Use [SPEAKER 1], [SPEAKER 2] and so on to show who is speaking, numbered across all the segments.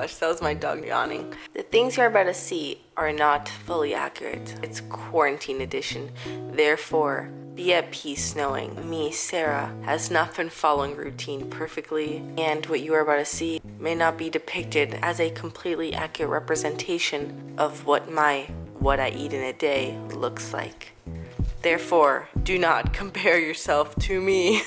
[SPEAKER 1] much. That was my dog yawning. The things you're about to see are not fully accurate. It's quarantine edition. Therefore, be at peace knowing me, Sarah, has not been following routine perfectly, and what you are about to see may not be depicted as a completely accurate representation of what I eat in a day looks like. Therefore, do not compare yourself to me.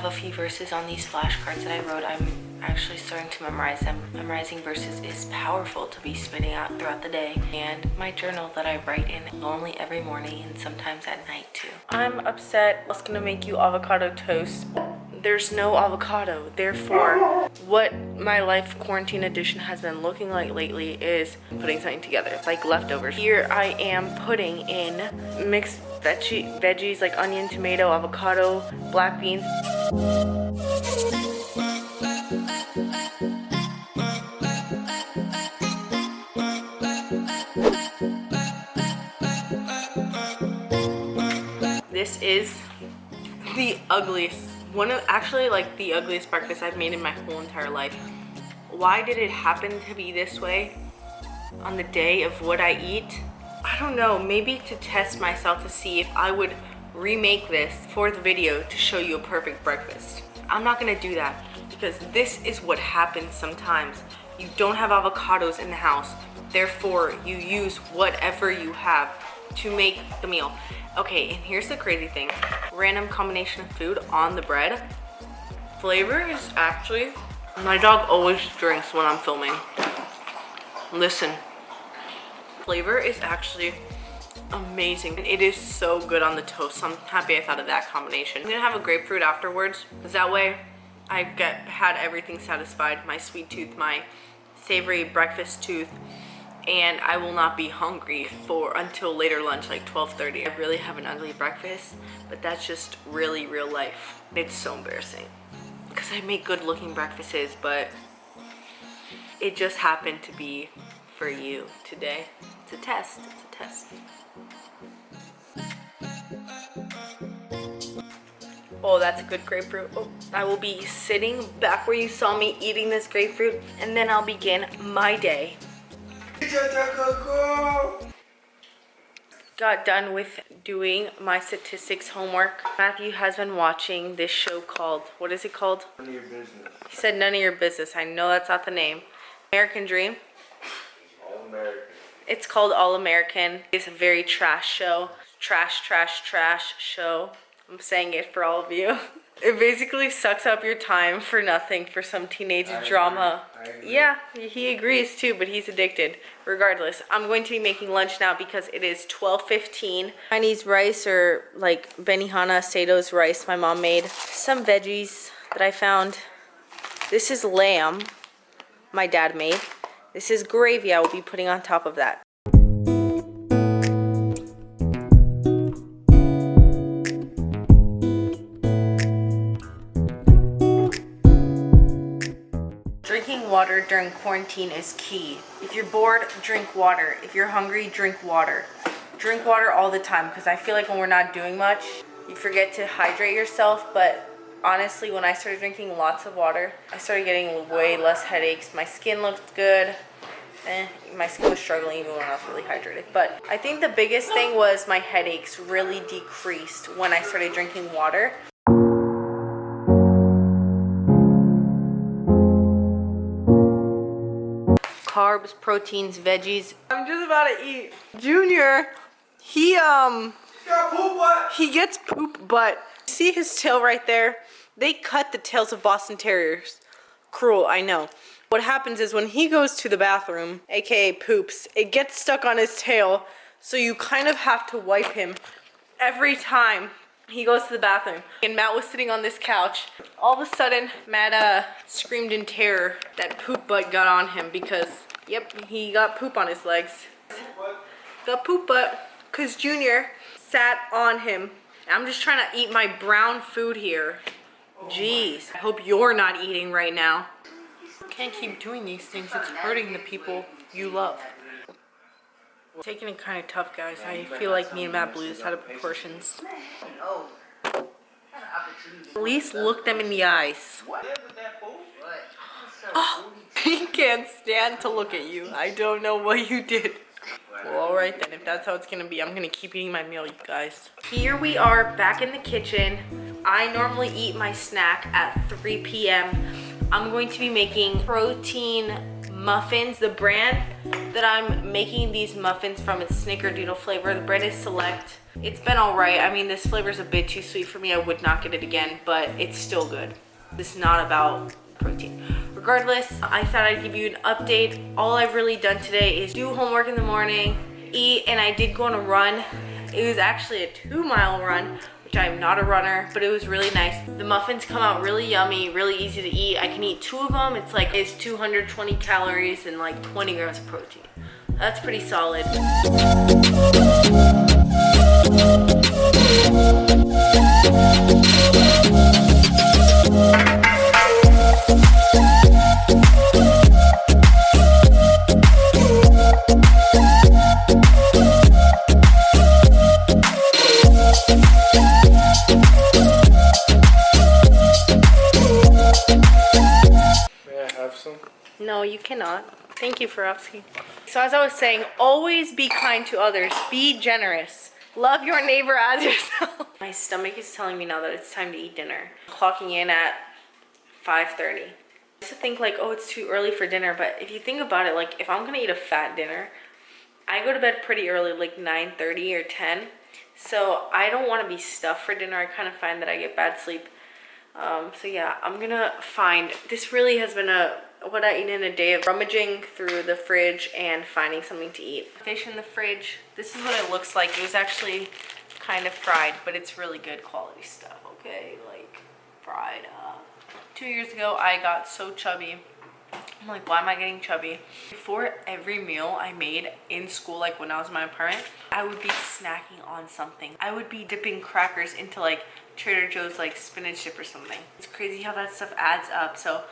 [SPEAKER 1] A few verses on these flashcards that I wrote. I'm actually starting to memorize them. Memorizing verses is powerful to be spitting out throughout the day, and my journal that I write in normally every morning and sometimes at night too. I'm upset. I was gonna make you avocado toast. There's no avocado. Therefore, what my life quarantine edition has been looking like lately is putting something together. It's like leftovers. Here I am putting in mixed veggies like onion, tomato, avocado, black beans. This is the ugliest, actually like the ugliest breakfast I've made in my whole entire life. Why did it happen to be this way on the day of what I eat? I don't know, maybe to test myself to see if I would remake this for the video to show you a perfect breakfast. I'm not gonna do that because this is what happens sometimes. You don't have avocados in the house, therefore you use whatever you have to make the meal. Okay, and here's the crazy thing. Random combination of food on the bread. Flavor is actually, my dog always drinks when I'm filming. Listen. Flavor is actually amazing. It is so good on the toast, so I'm happy I thought of that combination. I'm gonna have a grapefruit afterwards, because that way I had everything satisfied. My sweet tooth, my savory breakfast tooth, and I will not be hungry until later lunch, like 12:30. I really have an ugly breakfast, but that's just really real life. It's so embarrassing, because I make good looking breakfasts, but it just happened to be for you today. It's a test, it's a test. Oh, that's a good grapefruit. Oh, I will be sitting back where you saw me eating this grapefruit, and then I'll begin my day. Got done with doing my statistics homework. Matthew has been watching this show called, what is it called? None of Your Business. He said None of Your Business. I know that's not the name. American Dream. All American. It's called All American. It's a very trash show. Trash show. I'm saying it for all of you. It basically sucks up your time for nothing for some teenage drama.
[SPEAKER 2] I agree.
[SPEAKER 1] Yeah, he agrees too, but he's addicted. Regardless, I'm going to be making lunch now because it is 12:15. Chinese rice, or like Benihana Sato's rice my mom made. Some veggies that I found. This is lamb my dad made. This is gravy I will be putting on top of that. Drinking water during quarantine is key. If you're bored, drink water. If you're hungry, drink water. Drink water all the time, because I feel like when we're not doing much, you forget to hydrate yourself. But honestly, when I started drinking lots of water, I started getting way less headaches. My skin looked good. My skin was struggling even when I was really hydrated. But I think the biggest thing was my headaches really decreased when I started drinking water. Carbs, proteins, veggies. I'm just about to eat. Junior, he gets poop butt. See his tail right there? They cut the tails of Boston Terriers. Cruel, I know. What happens is when he goes to the bathroom, aka poops, it gets stuck on his tail, so you kind of have to wipe him every time he goes to the bathroom. And Matt was sitting on this couch. All of a sudden, Matt screamed in terror that poop butt got on him because, yep, he got poop on his legs. The poop butt, because Junior sat on him. I'm just trying to eat my brown food here. Jeez, I hope you're not eating right now. Can't keep doing these things. It's hurting the people you love. Taking it kind of tough, guys. I feel like me and Matt blew this out of proportions. At least look them in the eyes. Oh, he can't stand to look at you. I don't know what you did. Well, alright then, if that's how it's gonna be, I'm gonna keep eating my meal, you guys. Here we are back in the kitchen. I normally eat my snack at 3 p.m. I'm going to be making protein muffins. The brand that I'm making these muffins from is Snickerdoodle flavor. The brand is Select. It's been alright. I mean, this flavor is a bit too sweet for me. I would not get it again, but it's still good. This is not about protein. Regardless, I thought I'd give you an update. All I've really done today is do homework in the morning, eat, and I did go on a run. It was actually a 2-mile run, which I'm not a runner, but it was really nice. The muffins come out really yummy, really easy to eat. I can eat 2 of them. It's 220 calories and like 20 grams of protein. That's pretty solid. No, you cannot. Thank you for asking. So as I was saying, always be kind to others. Be generous. Love your neighbor as yourself. My stomach is telling me now that it's time to eat dinner. Clocking in at 5:30. I used to think like, oh, it's too early for dinner. But if you think about it, like if I'm gonna eat a fat dinner, I go to bed pretty early, like 9:30 or 10. So I don't want to be stuffed for dinner. I kind of find that I get bad sleep. So yeah, I'm gonna find, this really has been what I eat in a day of rummaging through the fridge and finding something to eat. Fish in the fridge. This is what it looks like. It was actually kind of fried, but it's really good quality stuff, okay? Like fried. 2 years ago, I got so chubby. I'm like, why am I getting chubby? Before every meal I made in school, like when I was in my apartment, I would be snacking on something. I would be dipping crackers into like Trader Joe's like spinach dip or something. It's crazy how that stuff adds up. So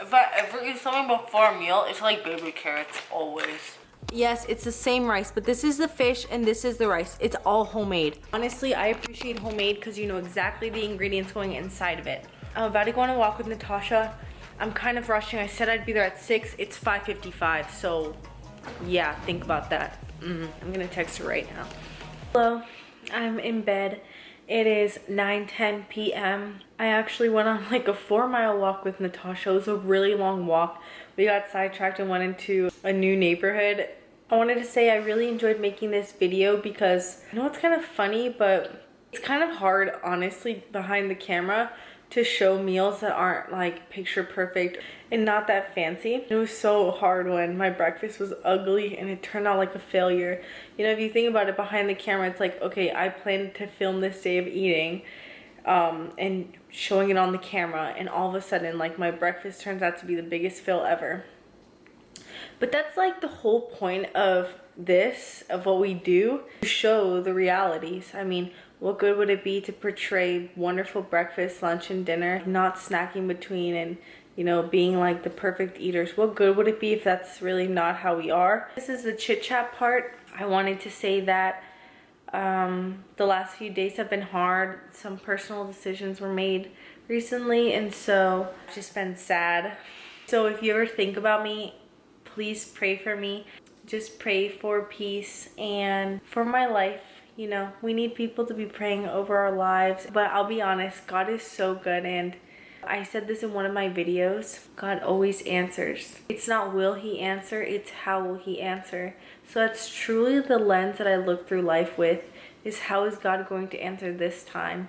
[SPEAKER 1] if I ever eat something before a meal, it's like baby carrots, always. Yes, it's the same rice, but this is the fish and this is the rice. It's all homemade. Honestly, I appreciate homemade because you know exactly the ingredients going inside of it. I'm about to go on a walk with Natasha. I'm kind of rushing. I said I'd be there at 6. It's 5:55, so yeah, think about that. I'm gonna text her right now. Hello, I'm in bed. It is 9:10 p.m. I actually went on like a 4-mile walk with Natasha. It was a really long walk. We got sidetracked and went into a new neighborhood. I wanted to say I really enjoyed making this video because I know it's kind of funny, but it's kind of hard, honestly, behind the camera to show meals that aren't like picture perfect and not that fancy. It was so hard when my breakfast was ugly and it turned out like a failure. You know, if you think about it behind the camera, it's like, okay, I planned to film this day of eating and showing it on the camera, and all of a sudden like my breakfast turns out to be the biggest fail ever. But that's like the whole point of this, of what we do, to show the realities. I mean, what good would it be to portray wonderful breakfast, lunch, and dinner, not snacking between and, you know, being like the perfect eaters? What good would it be if that's really not how we are? This is the chit chat part. I wanted to say that the last few days have been hard. Some personal decisions were made recently, and so I've just been sad. So if you ever think about me, please pray for me. Just pray for peace and for my life. You know, we need people to be praying over our lives. But I'll be honest, God is so good, and I said this in one of my videos. God always answers. It's not will he answer, it's how will he answer. So that's truly the lens that I look through life with, is how is God going to answer this time?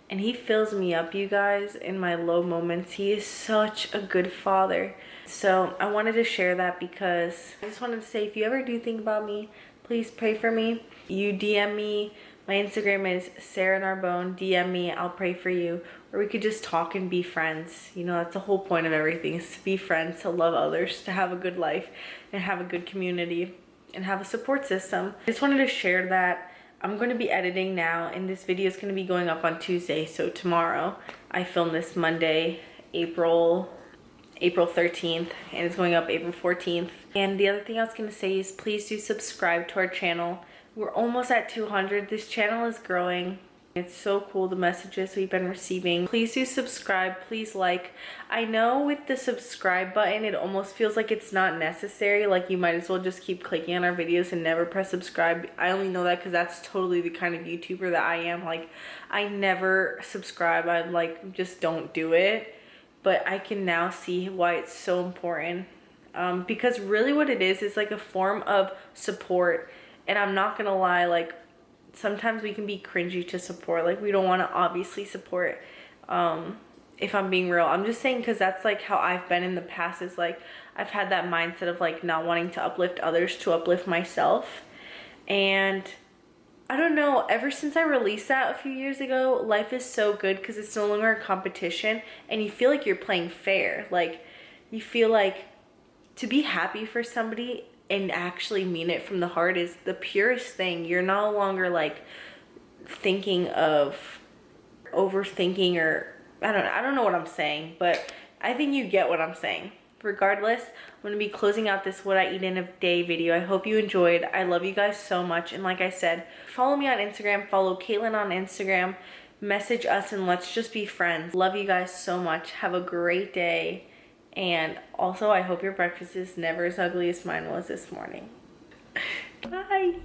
[SPEAKER 1] And he fills me up, you guys, in my low moments. He is such a good father. So I wanted to share that because I just wanted to say, if you ever do think about me, please pray for me. You DM me. My Instagram is Sarah Narbone. DM me. I'll pray for you. Or we could just talk and be friends. You know, that's the whole point of everything, is to be friends, to love others, to have a good life, and have a good community, and have a support system. I just wanted to share that. I'm going to be editing now, and this video is going to be going up on Tuesday. So tomorrow, I filmed this Monday, April April 13th and it's going up April 14th. And the other thing I was gonna say is please do subscribe to our channel. We're almost at 200. This channel is growing. It's so cool, the messages we've been receiving. Please do subscribe, please like. I know with the subscribe button, it almost feels like it's not necessary. Like you might as well just keep clicking on our videos and never press subscribe. I only know that because that's totally the kind of YouTuber that I am. Like I never subscribe, I like just don't do it. But I can now see why it's so important. Because really what it is like a form of support. And I'm not gonna lie, like sometimes we can be cringy to support. Like we don't want to obviously support, if I'm being real. I'm just saying because that's like how I've been in the past, is like I've had that mindset of like not wanting to uplift others to uplift myself. And I don't know, ever since I released that a few years ago, life is so good because it's no longer a competition and you feel like you're playing fair. Like you feel like to be happy for somebody and actually mean it from the heart is the purest thing. You're no longer like thinking of overthinking, or I don't know what I'm saying, but I think you get what I'm saying. Regardless, I'm going to be closing out this what I eat in a day video. I hope you enjoyed. I love you guys so much. And like I said, follow me on Instagram, follow Kaitlyn on Instagram, message us and let's just be friends. Love you guys so much. Have a great day. And also, I hope your breakfast is never as ugly as mine was this morning. Bye.